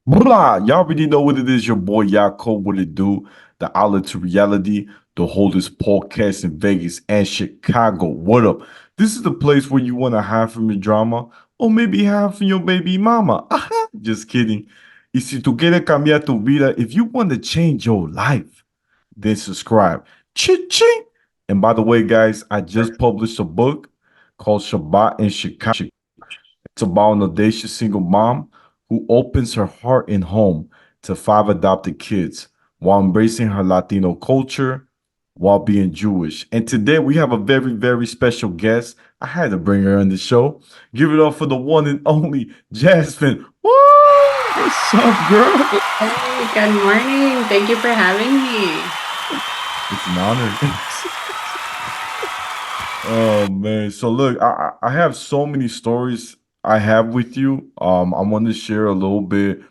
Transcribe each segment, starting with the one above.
Blah, y'all already know what it is. Your boy Yaakov, what it do? The outlet to reality, the holders podcast in Vegas and Chicago. What up? This is the place where you want to hide from your drama or maybe hide from your baby mama. Just kidding. Y si tú quieres cambiar tu vida, if you want to change your life, then subscribe. Ching. And by the way, guys, I just published a book called Shabbat in Chicago. It's about an audacious single mom who opens her heart and home to five adopted kids while embracing her Latino culture while being Jewish. And today we have a very, very special guest. I had to bring her on the show. Give it up for the one and only Jasmine. Woo! What's up, girl? Hey, good morning. Thank you for having me. It's an honor. Oh man. So look, I have so many stories I have with you. I want to share a little bit.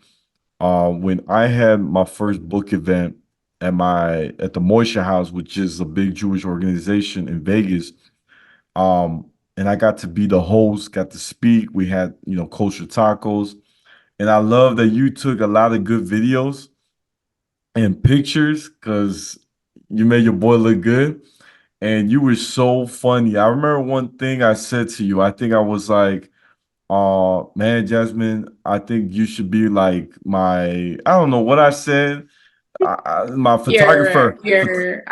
When I had my first book event at the Moisture House, which is a big Jewish organization in Vegas. And I got to be the host, got to speak. We had, kosher tacos. And I love that you took a lot of good videos and pictures because you made your boy look good. And you were so funny. I remember one thing I said to you. I think I was like, "Oh man, Jasmine, I think you should be like my." I don't know what I said. My You're, photographer. you're,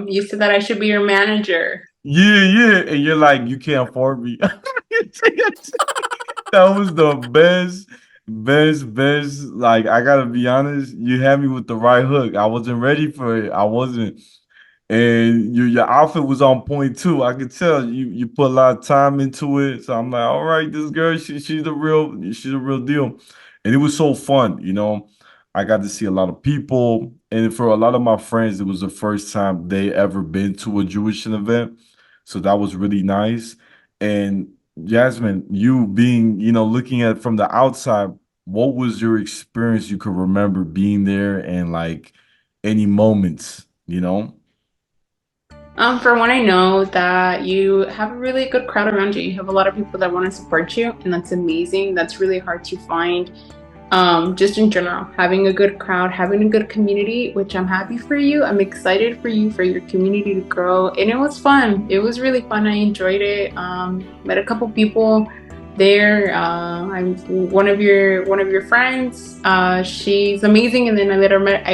you said that I should be your manager. Yeah, yeah, and you're like, you can't afford me. That was the best. Like, I gotta be honest, you had me with the right hook. I wasn't ready for it. I wasn't. And your outfit was on point too. I could tell you put a lot of time into it. So I'm like, all right, this girl, she's the real deal. And it was so fun. I got to see a lot of people. And for a lot of my friends, it was the first time they ever been to a Jewish event. So that was really nice. And Jasmine, you being, looking at it from the outside, what was your experience you could remember being there and like any moments? For one, I know that you have a really good crowd around you. You have a lot of people that want to support you, and that's amazing. That's really hard to find. Just in general, having a good crowd, having a good community, which I'm happy for you. I'm excited for you, for your community to grow. And it was fun. It was really fun. I enjoyed it. Met a couple people there. I'm one of your friends. She's amazing. And then I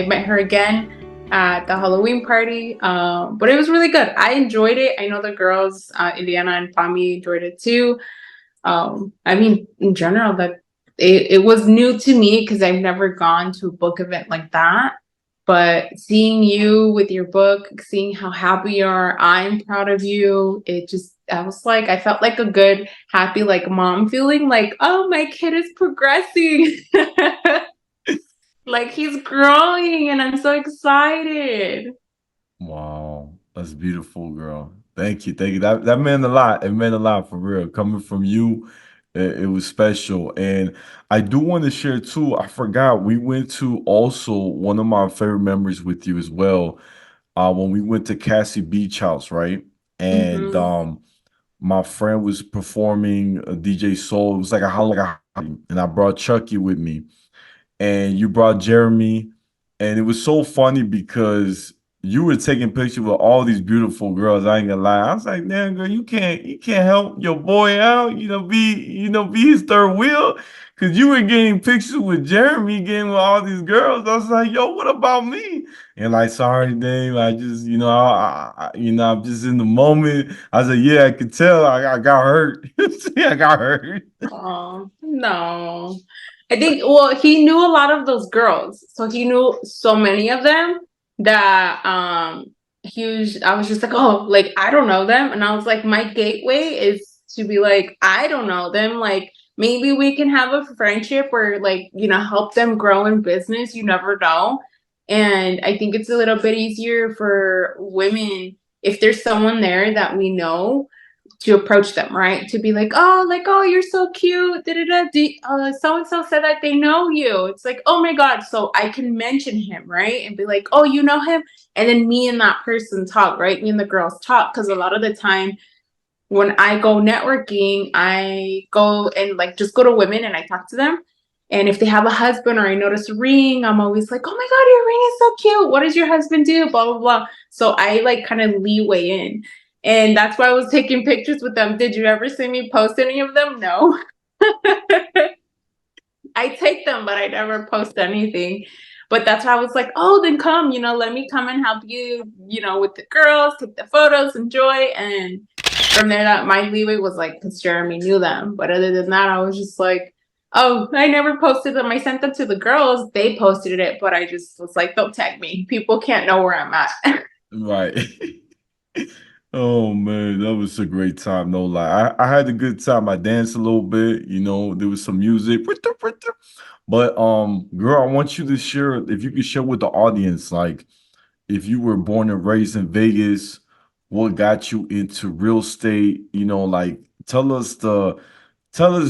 met her again at the Halloween party. But it was really good. I enjoyed it. I know the girls, Ileana and Fami, enjoyed it too. I mean, in general, that it was new to me because I've never gone to a book event like that. But seeing you with your book, seeing how happy you are, I'm proud of you. I felt like a good, happy, like mom feeling like, oh, my kid is progressing. Like he's growing and I'm so excited. Wow, that's beautiful, girl. Thank you, thank you. That meant a lot. It meant a lot for real. Coming from you, it was special. And I do want to share too. I forgot we went to also one of my favorite memories with you as well. When we went to Cassie Beach House, right? And Mhm. my friend was performing a DJ Soul. It was like a Halloween, and I brought Chucky with me and you brought Jeremy, and it was so funny because you were taking pictures with all these beautiful girls. I ain't gonna lie. I was like, damn girl, you can't help your boy out, be his third wheel. Cause you were getting pictures with Jeremy, getting with all these girls. I was like, yo, what about me? And like, sorry, Dave. I just, I'm just in the moment. I was like, yeah, I could tell. I got hurt. I got hurt. Oh, no. I think, well, he knew a lot of those girls. So he knew so many of them that I was just like, oh, like I don't know them. And I was like, my gateway is to be like, I don't know them. Like maybe we can have a friendship or like, help them grow in business. You never know. And I think it's a little bit easier for women if there's someone there that we know to approach them, right? To be like, oh, you're so cute. Da, da, da. So and so said that they know you. It's like, oh my God. So I can mention him, right? And be like, oh, you know him? And then me and that person talk, right? Me and the girls talk. Because a lot of the time when I go networking, I go and like just go to women and I talk to them. And if they have a husband or I notice a ring, I'm always like, oh my God, your ring is so cute. What does your husband do? Blah, blah, blah. So I like kind of leeway in. And that's why I was taking pictures with them. Did you ever see me post any of them? No. I take them, but I never post anything. But that's why I was like, oh, then come, let me come and help you, with the girls, take the photos, enjoy. And from there, that my leeway was like, because Jeremy knew them. But other than that, I was just like, oh, I never posted them. I sent them to the girls. They posted it, but I just was like, don't tag me. People can't know where I'm at. Right. Oh man, that was a great time, no lie. I had a good time. I danced a little bit, there was some music. But girl, I want you to share, if you could share with the audience, like if you were born and raised in Vegas, what got you into real estate? Like tell us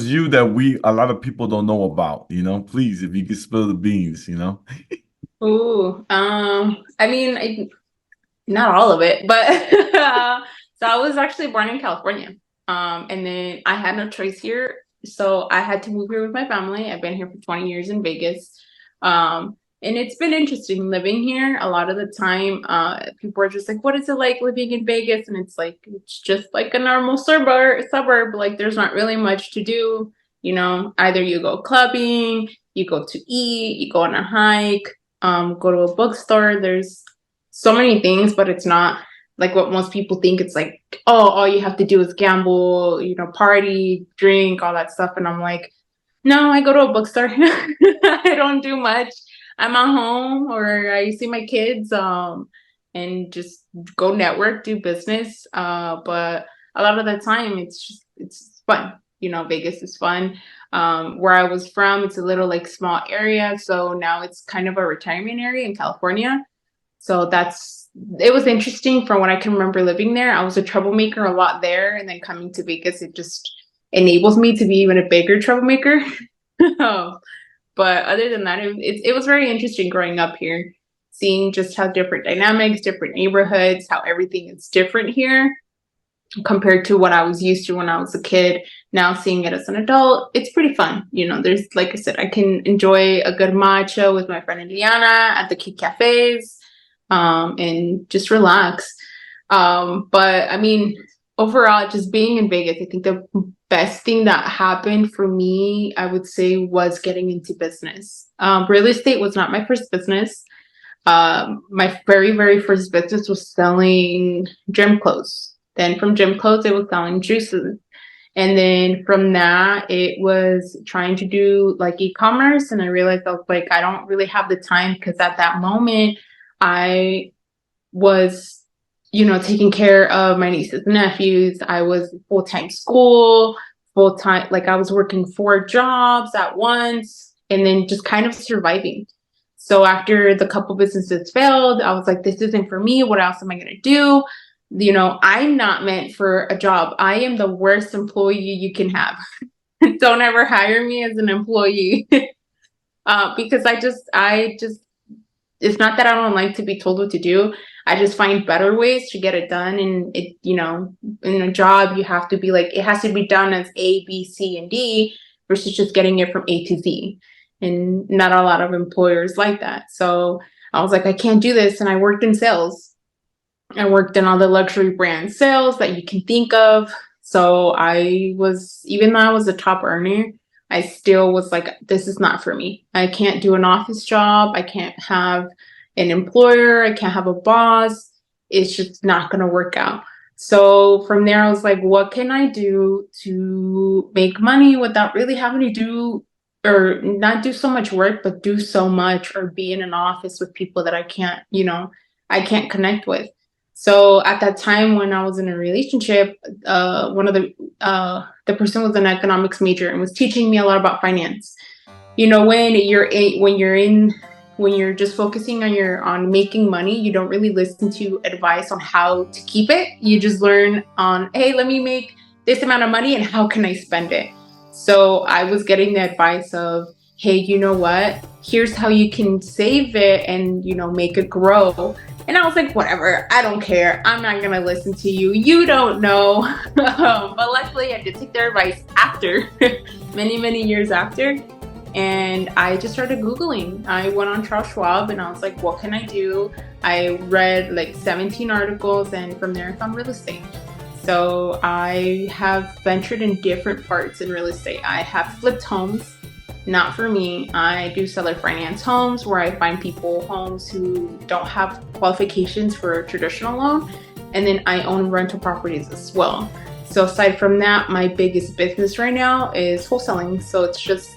you that a lot of people don't know about, please, if you could spill the beans. Ooh, I mean, not all of it, but so I was actually born in California. And then I had no choice here. So I had to move here with my family. I've been here for 20 years in Vegas. And it's been interesting living here. A lot of the time, people are just like, what is it like living in Vegas? And it's like, it's just like a normal suburb. Like there's not really much to do. Either you go clubbing, you go to eat, you go on a hike, go to a bookstore. There's so many things, but it's not like what most people think. It's like, oh, all you have to do is gamble, party, drink, all that stuff. And I'm like, no, I go to a bookstore. I don't do much. I'm at home or I see my kids and just go network, do business. But a lot of the time it's fun. Vegas is fun. Where I was from, it's a little like small area. So now it's kind of a retirement area in California. So it was interesting from what I can remember living there. I was a troublemaker a lot there. And then coming to Vegas, it just enables me to be even a bigger troublemaker. But other than that, it was very interesting growing up here, seeing just how different dynamics, different neighborhoods, how everything is different here compared to what I was used to when I was a kid. Now seeing it as an adult, it's pretty fun. There's, like I said, I can enjoy a good matcha with my friend Eliana at the Key Cafes, and just relax. But I mean, overall, just being in Vegas, I think the best thing that happened for me, I would say, was getting into business. Real estate was not my first business. My very, very first business was selling gym clothes. Then from gym clothes, it was selling juices. And then from that, it was trying to do like e-commerce. And I realized I was like, I don't really have the time because at that moment, I was, taking care of my nieces and nephews. I was full-time school, full-time, like I was working 4 jobs at once and then just kind of surviving. So after the couple businesses failed, I was like, this isn't for me. What else am I going to do? I'm not meant for a job. I am the worst employee you can have. Don't ever hire me as an employee. Because I just, it's not that I don't like to be told what to do. I just find better ways to get it done. And in a job, you have to be like, it has to be done as A, B, C, and D versus just getting it from A to Z. And not a lot of employers like that. So I was like, I can't do this. And I worked in sales. I worked in all the luxury brand sales that you can think of. So even though I was a top earner, I still was like, this is not for me. I can't do an office job. I can't have an employer. I can't have a boss. It's just not going to work out. So from there, I was like, what can I do to make money without really having to do or not do so much work, but do so much or be in an office with people that I can't connect with. So at that time when I was in a relationship, one of the person was an economics major and was teaching me a lot about finance. When you're just focusing on making money, you don't really listen to advice on how to keep it. You just learn on, hey, let me make this amount of money and how can I spend it? So I was getting the advice of, hey, you know what? Here's how you can save it and, make it grow. And I was like, whatever, I don't care. I'm not going to listen to you. You don't know. But luckily, I did take their advice after, many, many years after. and I just started Googling. I went on Charles Schwab and I was like, what can I do? I read like 17 articles, and from there I found real estate. So I have ventured in different parts in real estate. I have flipped homes, not for me. I do seller finance homes where I find people homes who don't have qualifications for a traditional loan. And then I own rental properties as well. So aside from that, my biggest business right now is wholesaling. So it's just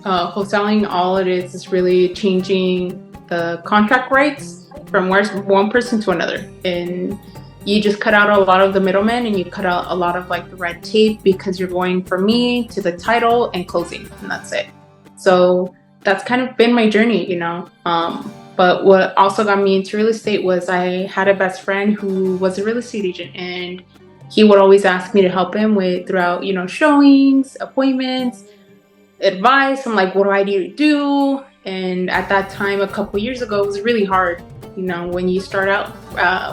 wholesaling. All it is really changing the contract rights from one person to another. And you just cut out a lot of the middlemen, and you cut out a lot of like the red tape, because you're going from me to the title and closing, and that's it. So that's kind of been my journey, you know. But what also got me into real estate was I had a best friend who was a real estate agent, and he would always ask me to help him with throughout, you know, showings, appointments, advice. I'm like, what do I need to do? And at that time, a couple years ago, it was really hard. You know, when you start out,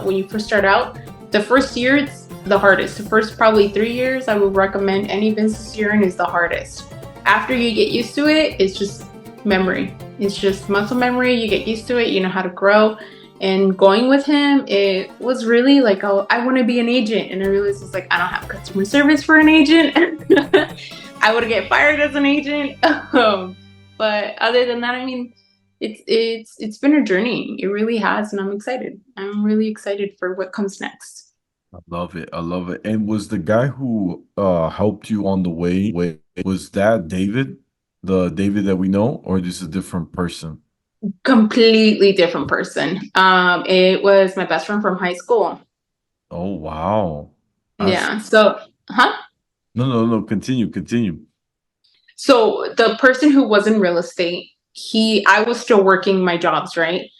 when you first start out, the first year it's the hardest. The first probably 3 years, I would recommend any business you're in is the hardest. After you get used to it, it's just memory. It's just muscle memory. You get used to it. You know how to grow. And going with him, it was really like, oh, I want to be an agent. And I realized it's like, I don't have customer service for an agent. I would get fired as an agent. But other than that, I mean, it's been a journey. It really has, and I'm excited. I'm really excited for what comes next. I love it. I love it. And was the guy who helped you on the way, was that David? The David that we know, or this is a different person? Completely different person. It was my best friend from high school. Oh wow. That's Yeah. So, huh? no. Continue, continue. So the person who was in real estate, I was still working my jobs, right?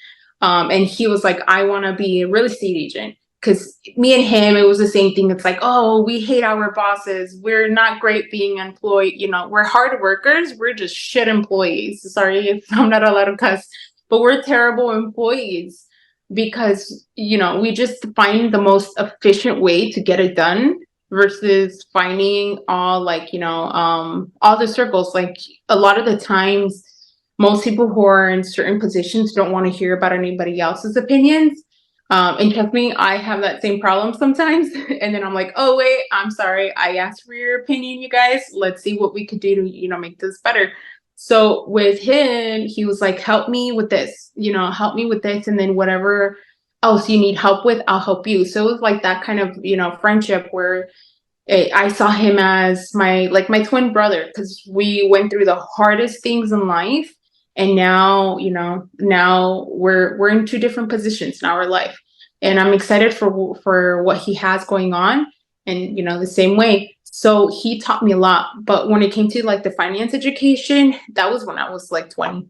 And he was like, I want to be a real estate agent. Because me and him, it was the same thing. It's like, oh, we hate our bosses. We're not great being employed. You know, we're hard workers. We're just shit employees. Sorry if I'm not allowed to cuss, but we're terrible employees because, you know, we just find the most efficient way to get it done versus finding all like, you know, all the circles. Like a lot of the times, most people who are in certain positions don't want to hear about anybody else's opinions. And trust me, I have that same problem sometimes. And then I'm like, oh, wait, I'm sorry. I asked for your opinion, you guys. Let's see what we could do to, you know, make this better. So with him, he was like, help me with this, you know, help me with this. And then whatever else you need help with, I'll help you. So it was like that kind of, you know, friendship where I saw him as my twin brother, because we went through the hardest things in life. And now, you know, now we're in two different positions in our life. And I'm excited for what he has going on. And, you know, the same way. So he taught me a lot. But when it came to like the finance education, that was when I was like 20.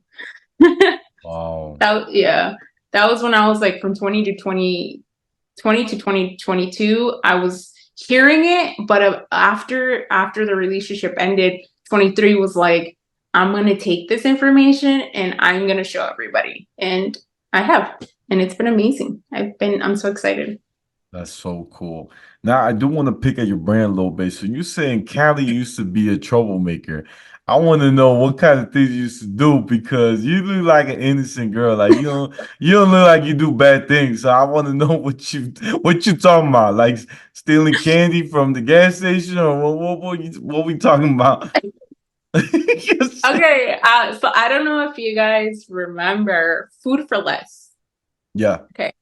Wow. Yeah. That was when I was like from 20 to 2022. I was hearing it, but after the relationship ended, 23 was like, I'm going to take this information and I'm going to show everybody. And I have, and it's been amazing. I'm so excited. That's so cool. Now, I do want to pick at your brain a little bit. So you saying Callie used to be a troublemaker. I want to know what kind of things you used to do because you look like an innocent girl. Like you don't look like you do bad things. So I want to know what you talking about. Like stealing candy from the gas station or what we talking about? Yes. Okay, so I don't know if you guys remember Food for Less. Yeah. Okay,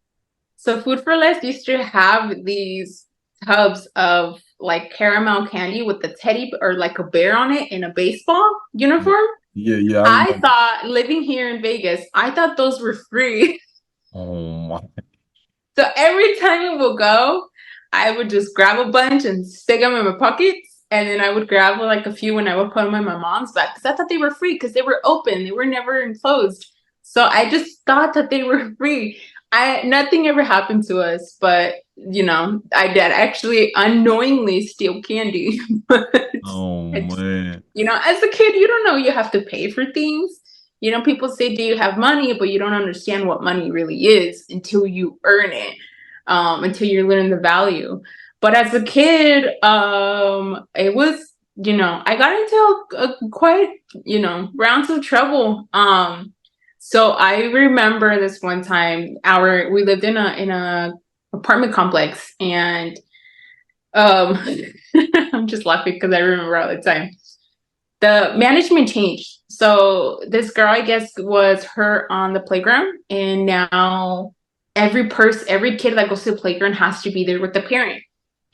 so Food for Less used to have these tubs of like caramel candy with the teddy or like a bear on it in a baseball uniform. Yeah, I I remember. thought, living here in Vegas, I thought those were free. Oh my. So every time it would go, I would just grab a bunch and stick them in my pockets. And then I would grab like a few and I would put them in my mom's bag because I thought they were free because they were open. They were never enclosed. So I just thought that they were free. Nothing ever happened to us, but you know, I did actually unknowingly steal candy. But Oh it's, man. you know, as a kid, you don't know you have to pay for things. You know, people say, do you have money? But you don't understand what money really is until you earn it, until you learn the value. But as a kid, it was I got into quite, rounds of trouble. So I remember this one time, we lived in a apartment complex, and um, I'm just laughing because I remember all the time. The management changed. So this girl, I guess, was hurt on the playground, and now every kid that goes to the playground has to be there with the parent.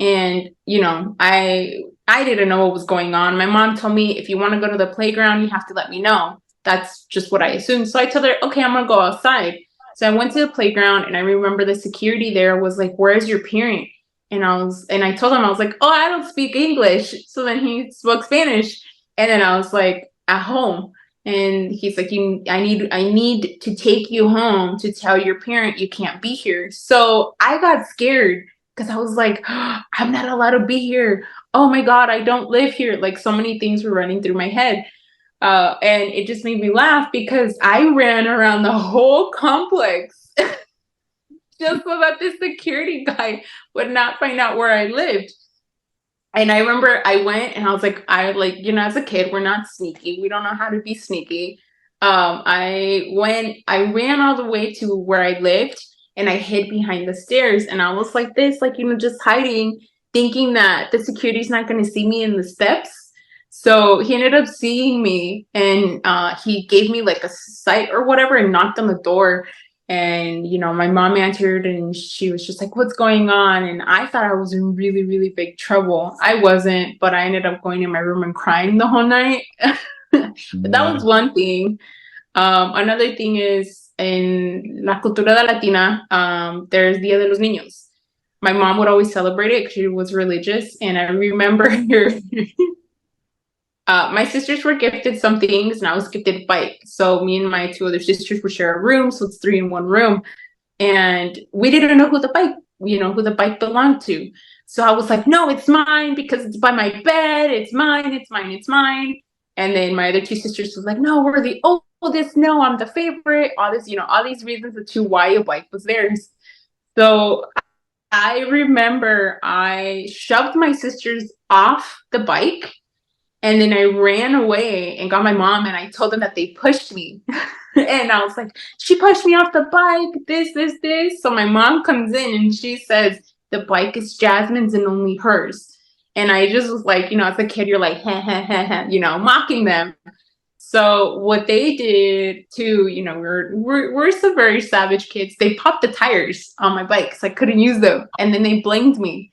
And I didn't know what was going on. My mom told me, if you want to go to the playground, you have to let me know. That's just what I assumed. So I told her, okay, I'm gonna go outside. So I went to the playground, and I remember the security there was like, "Where's your parent?" And I told him, I was like, "Oh, I don't speak English." So then he spoke Spanish, and then I was like, "At home." And he's like, I need to take you home to tell your parent you can't be here. So I got scared because I was like, oh, I'm not allowed to be here. Oh my God, I don't live here. Like, so many things were running through my head. And it just made me laugh because I ran around the whole complex just so that this security guy would not find out where I lived. And I remember I went and I was like, as a kid, we're not sneaky. We don't know how to be sneaky. I ran all the way to where I lived, and I hid behind the stairs, and I was like this, like, just hiding, thinking that the security's not going to see me in the steps. So he ended up seeing me, and he gave me like a sight or whatever and knocked on the door. And, my mom answered, and she was just like, "What's going on?" And I thought I was in really, really big trouble. I wasn't, but I ended up going in my room and crying the whole night. But that was Yeah. one thing. Another thing is, in la cultura de latina, there's Dia de los Niños. My mom would always celebrate it because she was religious. And I remember my sisters were gifted some things, and I was gifted a bike. So me and my two other sisters would share a room, so it's three in one room. And we didn't know who the bike belonged to. So I was like, "No, it's mine because it's by my bed. It's mine. It's mine. It's mine." And then my other two sisters was like, "No, we're the oldest. No, I'm the favorite." All these reasons as to why a bike was theirs. So I remember I shoved my sisters off the bike, and then I ran away and got my mom, and I told them that they pushed me. And I was like, "She pushed me off the bike, this." So my mom comes in and she says, "The bike is Jasmine's and only hers." And I just was like, as a kid, you're like, "Heh, heh, heh, heh," mocking them. So what they did too, we're some very savage kids. They popped the tires on my bike because I couldn't use them. And then they blamed me.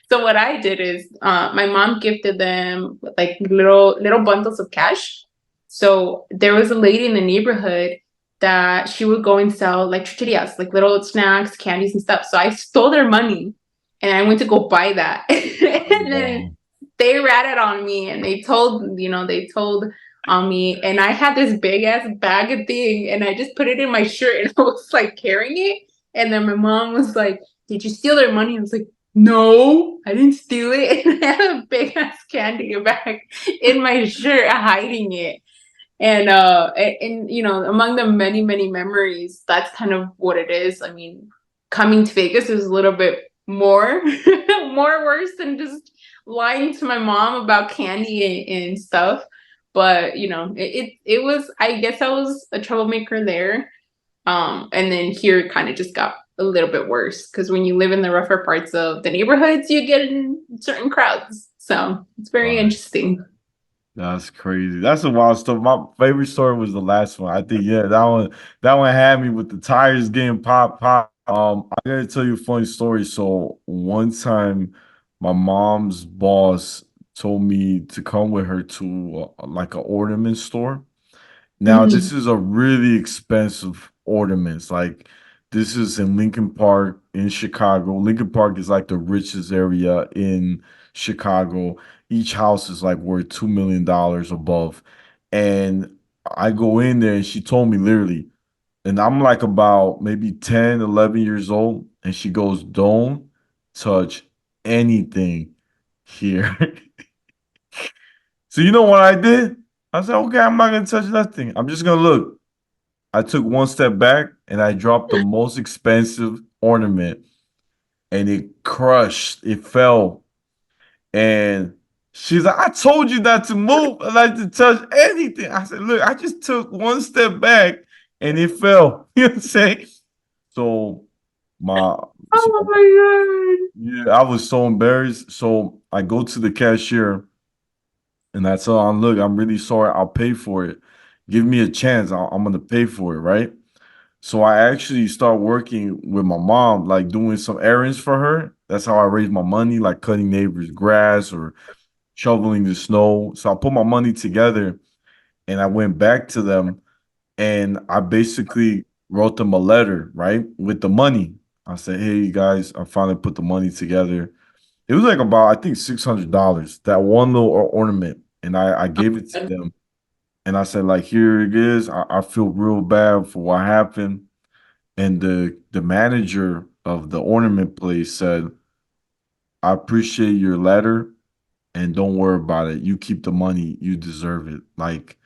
So what I did is, my mom gifted them like little bundles of cash. So there was a lady in the neighborhood that she would go and sell like chucherias, like little snacks, candies, and stuff. So I stole their money, and I went to go buy that. And then Wow. they ratted on me, and they told on me, and I had this big ass bag of thing, and I just put it in my shirt, and I was like carrying it. And then my mom was like, "Did you steal their money?" I was like, "No, I didn't steal it." And I had a big ass candy bag in my shirt hiding it. And among the many, many memories, that's kind of what it is. I mean, coming to Vegas is a little bit more more worse than just lying to my mom about candy and stuff. But it was, I guess I was a troublemaker there. And then here it kind of just got a little bit worse because when you live in the rougher parts of the neighborhoods, you get in certain crowds. So it's very Right. interesting. That's crazy. That's a wild stuff. My favorite story was the last one. I think, yeah, that one had me with the tires getting popped. I gotta tell you a funny story. So one time my mom's boss told me to come with her to like an ornament store. Now, this Mhm. is a really expensive ornaments. Like this is in Lincoln Park in Chicago. Lincoln Park is like the richest area in Chicago. Each house is like worth $2 million above. And I go in there and she told me literally, and I'm like about maybe 10, 11 years old, and she goes, "Don't touch anything here." So you know what I did? I said, "Okay, I'm not gonna touch nothing. I'm just gonna look." I took one step back and I dropped the most expensive ornament and it crushed. It fell. And She's like, I told you not to move, not to touch anything. I said, look, I just took one step back and it fell. You know what I'm saying? So my Oh so my yeah, I was so embarrassed. So I go to the cashier and I tell him, look, I'm really sorry. I'll pay for it. Give me a chance. I'm gonna pay for it, right? So I actually start working with my mom, like doing some errands for her. That's how I raise my money, like cutting neighbors' grass or shoveling the snow. So I put my money together and I went back to them and I basically wrote them a letter, right, with the money. I said, hey, you guys, I finally put the money together. It was like about, I think, $600, that one little ornament. And I gave it to God. them. And I said, like, here it is. I feel real bad for what happened. And the manager of the ornament place said, I appreciate your letter and don't worry about it. You keep the money. You deserve it. Like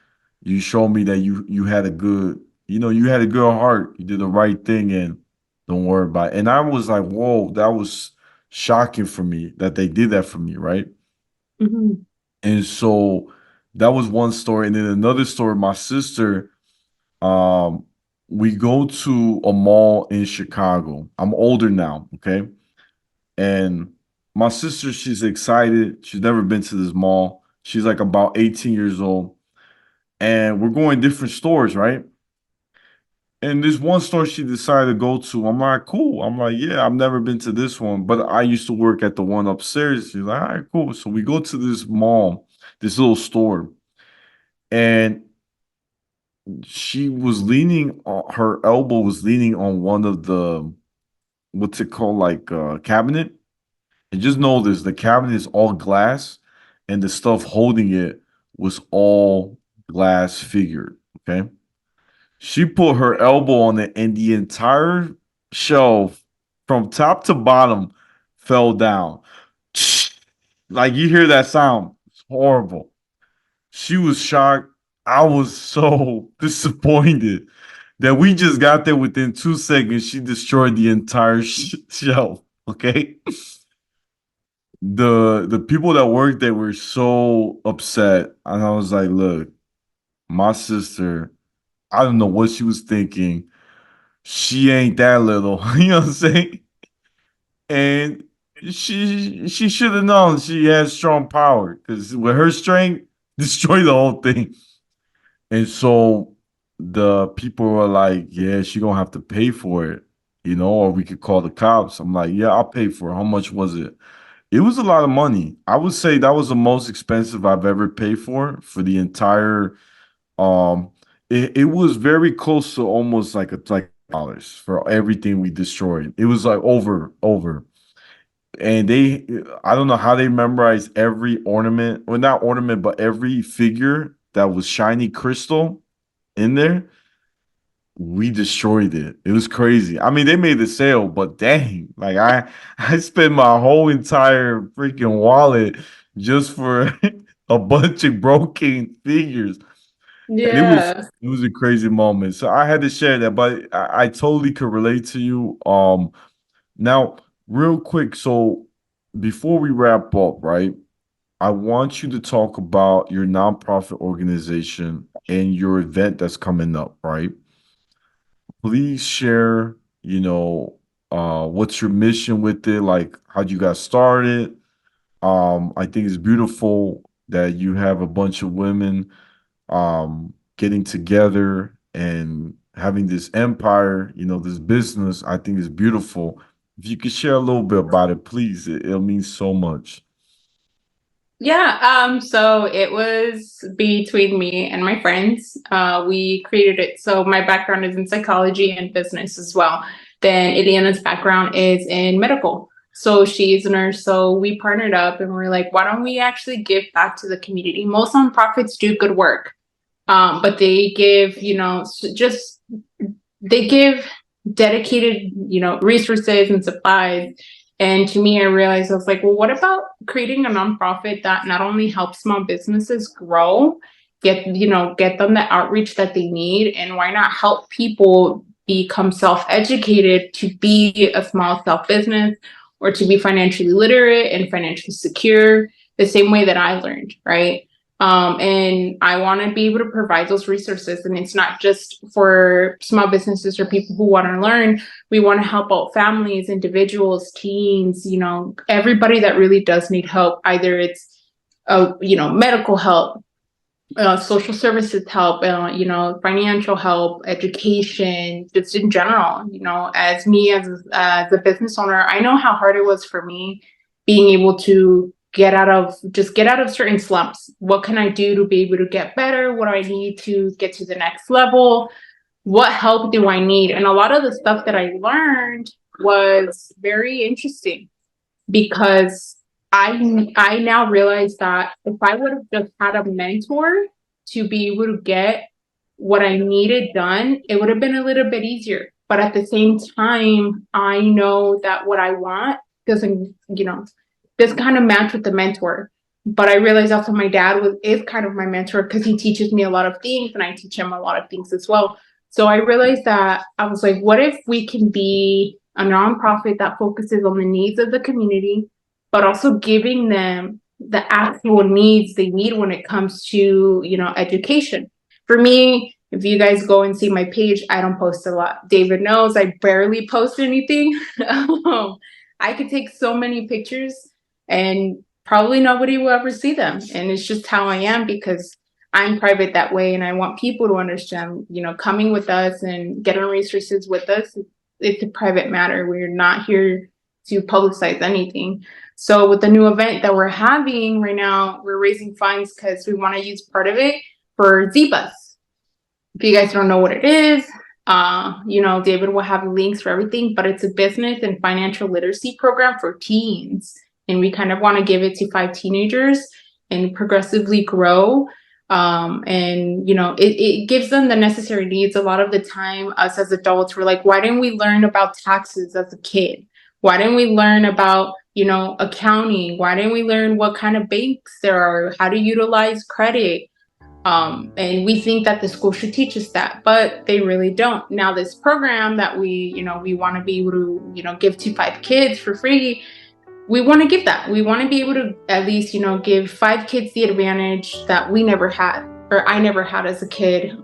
you showed me that you had a good, you had a good heart. You did the right thing and don't worry about it. And I was like, whoa, that was shocking for me that they did that for me, right? Mhm. And so that was one story. And then another story, my sister, um, we go to a mall in Chicago. I'm older now, okay? And my sister, she's excited. She's never been to this mall. She's like about 18 years old. And we're going different stores, right? And this one store she decided to go to. I'm like, cool. I'm like, yeah, I've never been to this one, but I used to work at the one upstairs. She's like, all right, cool. So we go to this mall, this little store, and she was leaning on her elbow was leaning on one of the what's it called, like cabinet. And just know this, the cabinet is all glass and the stuff holding it was all glass figured. Okay. She put her elbow on it and the entire shelf from top to bottom fell down. Like you hear that sound. It's horrible. She was shocked. I was so disappointed that we just got there within 2 seconds. She destroyed the entire shelf. Okay. The people that worked there were so upset. And I was like, look, my sister, I don't know what she was thinking. She ain't that little. You know what I'm saying? And she should have known she has strong power because with her strength, destroy the whole thing. And so the people were like, yeah, she gonna have to pay for it, or we could call the cops. I'm like, yeah, I'll pay for it. How much was it? It was a lot of money. I would say that was the most expensive I've ever paid for the entire it was very close to almost like dollars for everything we destroyed. It was like over. And I don't know how they memorized every ornament, well not ornament, but every figure that was shiny crystal in there. We destroyed it. It was crazy. I mean, they made the sale, but dang, like I spent my whole entire freaking wallet just for a bunch of broken figures. And Yeah. it was a crazy moment. So I had to share that, but I totally could relate to you. Now, real quick, so before we wrap up, right? I want you to talk about your nonprofit organization and your event that's coming up, right? Please share, what's your mission with it? Like, how'd you got started? I think it's beautiful that you have a bunch of women getting together and having this empire, this business. I think is beautiful. If you could share a little bit about it, please, it'll mean so much. Yeah, so it was between me and my friends. We created it. So my background is in psychology and business as well. Then Ileana's background is in medical. So she's a nurse. So we partnered up and we're like, why don't we actually give back to the community? Most nonprofits do good work, but they give, just they give dedicated, resources and supplies. And to me, I realized I was like, well, what about creating a nonprofit that not only helps small businesses grow, get them the outreach that they need, and why not help people become self-educated to be a small self business or to be financially literate and financially secure. the same way that I learned, right? And I want to be able to provide those resources. And it's not just for small businesses or people who want to learn. We want to help out families, individuals, teens, everybody that really does need help. Either it's, medical help, social services help, financial help, education, just in general. As me as a business owner, I know how hard it was for me being able to get out of certain slumps. What can I do to be able to get better? What do I need to get to the next level? What help do I need? And a lot of the stuff that I learned was very interesting because I now realize that if I would have just had a mentor to be able to get what I needed done, it would have been a little bit easier. But at the same time, I know that what I want doesn't, does kind of match with the mentor. But I realized also my dad is kind of my mentor because he teaches me a lot of things and I teach him a lot of things as well. So I realized that I was like, what if we can be a nonprofit that focuses on the needs of the community, but also giving them the actual needs they need when it comes to, education. For me, if you guys go and see my page, I don't post a lot. David knows I barely post anything. I could take so many pictures and probably nobody will ever see them. And it's just how I am because I'm private that way. And I want people to understand, coming with us and getting resources with us, it's a private matter. We're not here to publicize anything. So with the new event that we're having right now, we're raising funds because we want to use part of it for Z-Bus. If you guys don't know what it is, David will have links for everything, but it's a business and financial literacy program for teens. And we kind of want to give it to 5 teenagers and progressively grow. It gives them the necessary needs. A lot of the time, us as adults, we're like, why didn't we learn about taxes as a kid? Why didn't we learn about, accounting? Why didn't we learn what kind of banks there are, how to utilize credit? And we think that the school should teach us that, but they really don't. Now, this program that we want to be able to, give to 5 kids for free, we want to give that. We want to be able to at least, give 5 kids the advantage that we never had, or I never had as a kid,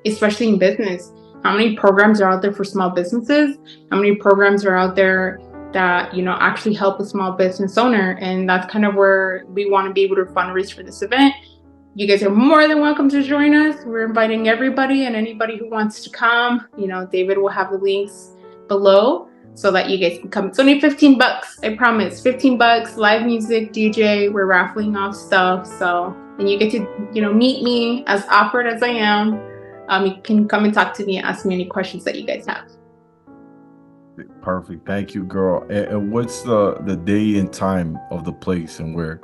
especially in business. How many programs are out there for small businesses? How many programs are out there that, actually help a small business owner? And that's kind of where we want to be able to fundraise for this event. You guys are more than welcome to join us. We're inviting everybody and anybody who wants to come. David will have the links below so that you guys can come. It's only $15, I promise. $15, live music, DJ. We're raffling off stuff. So, and you get to, meet me as awkward as I am. You can come and talk to me and ask me any questions that you guys have. Perfect. Thank you, girl. And what's the day and time of the place and where?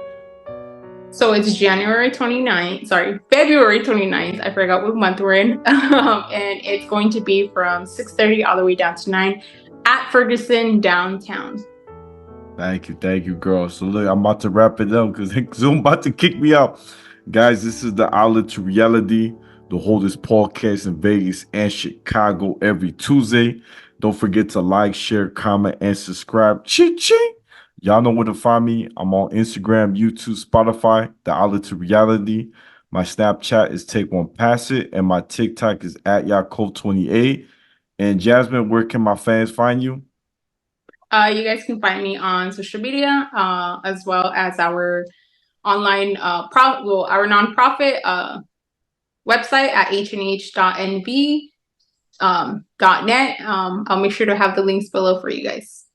So it's February 29th. I forgot what month we're in. And it's going to be from 6:30 all the way down to 9 at Ferguson downtown. Thank you, girl. So look, I'm about to wrap it up because Zoom about to kick me out. Guys, this is the Outlet to Reality, the holdest podcast in Vegas and Chicago every Tuesday. Don't forget to like, share, comment, and subscribe. Ching! Y'all know where to find me. I'm on Instagram, YouTube, Spotify, the Outlet to Reality. My Snapchat is Take One Pass It, and my TikTok is at Yaakov28. And Jasmine, where can my fans find you? You guys can find me on social media, as well as our online our nonprofit website at H.NH.NV.net. I'll make sure to have the links below for you guys.